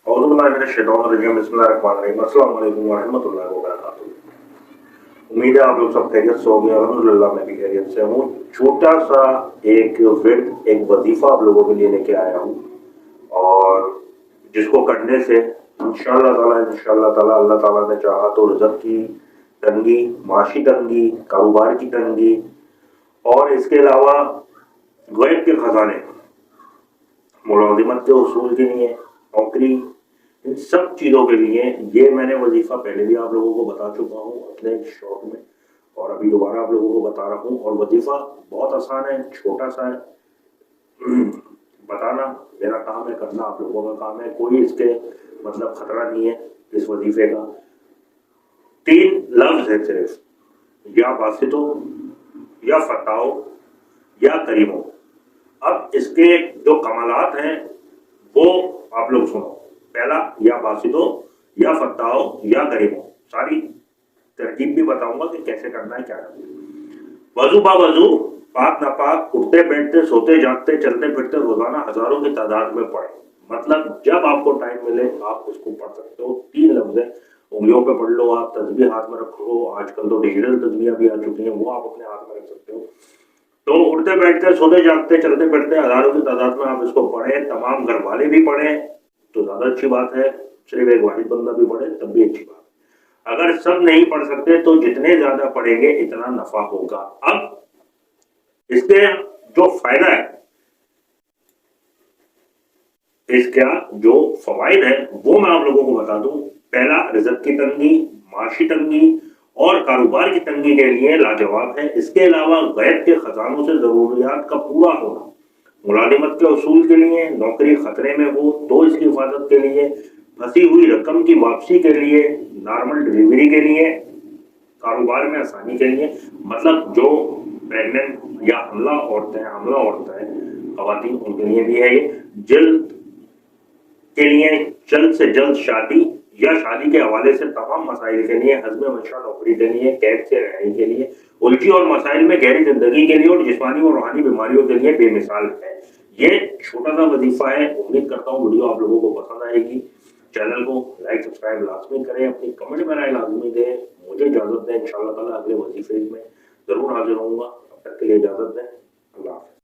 औज़ुबिल्लाहि अस्सलाम वालेकुम वरहमतुल्लाहि वबरकातुहू। उम्मीद है आप लोग सब खैरियत से होंगे। अल्हम्दुलिल्लाह मैं भी खैरियत से हूँ। छोटा सा एक विर्द एक वजीफा आप लोगों के लिए लेके आया हूँ, और जिसको करने से इंशाअल्लाह ताला अल्लाह ताला ने चाहा तो रिज़्क़ की तंगी, माशी तंगी, कारोबार की तंगी और इसके अलावा गैब के खजाने, मुलाजिमत के उसूल के लिए, नौकरी, इन सब चीज़ों के लिए ये मैंने वजीफा पहले भी आप लोगों को बता चुका हूँ अपने एक शॉर्ट में, और अभी दोबारा आप लोगों को बता रहा हूँ। और वजीफा बहुत आसान है, छोटा सा है। बताना मेरा काम है, करना आप लोगों का काम है। कोई इसके मतलब खतरा नहीं है इस वजीफे का। 3 लफ्ज है सिर्फ, या बासितो, या फताओ, या करीमो। अब इसके जो कमालात हैं वो आप लोग सुनो। पहला, या बासितो, या फताओ, या करीमो। सारी तरकीब भी बताऊंगा कि कैसे करना है, क्या करना है। वजू बा वजू, पाक नापाक, उठते बैठते, सोते जागते, चलते फिरते रोजाना हजारों की तादाद में पढ़े। मतलब जब आपको टाइम मिले आप उसको पढ़ सकते हो। 3 लफ्ज है, उंगलियों पे पढ़ लो, आप तस्बीह हाथ में रखो। आजकल तो डिजिटल तस्बीह भी आ चुकी हैं, वो आप अपने हाथ में रख सकते हो। तो उठते बैठते, सोते जागते, चलते फिरते, हजारों की तादाद में आप इसको पढ़ें। तमाम घर वाले भी पढ़ें तो ज्यादा अच्छी बात है, सिर्फ एक वाहिद बंदा भी पढ़े तब भी अच्छी बात है। अगर सब नहीं पढ़ सकते तो जितने ज्यादा पढ़ेंगे इतना नफा होगा। अब इसके जो फायदा है, इसका जो फवाइद है वो मैं आप लोगों को बता दूं। पहला, रिज़्क़ की तंगी, माशी तंगी और कारोबार की तंगी के लिए लाजवाब है। इसके अलावा गैब के खजानों से जरूरियात का पूरा होना, मुलाजिमत के उसूल के लिए, नौकरी खतरे में हो तो इसकी हिफाजत के लिए, फंसी हुई रकम की वापसी के लिए, नॉर्मल डिलीवरी के लिए, कारोबार में आसानी के लिए। मतलब जो प्रेग्नेंट या हमला औरतें खवातीन, उनके लिए भी है ये। जल्द के लिए, जल्द से जल्द शादी या शादी के हवाले से तमाम मसाइल के लिए, हज़्म मंशा नौकरी के लिए, कैद से रहने के लिए, उलझी और मसाइल में गहरी जिंदगी के लिए, और जिस्मानी और रूहानी बीमारियों के लिए बेमिसाल है। ये छोटा सा वजीफा है। उम्मीद करता हूँ वीडियो आप लोगों को पसंद आएगी। चैनल को लाइक सब्सक्राइब लाजमी करें, अपनी कमेंट में राय लाजमी दें। मुझे इजाजत दें, इंशाअल्लाह ताला अगले वजीफे में जरूर हाजिर होऊंगा। तब तक के लिए इजाजत दें। अल्लाह।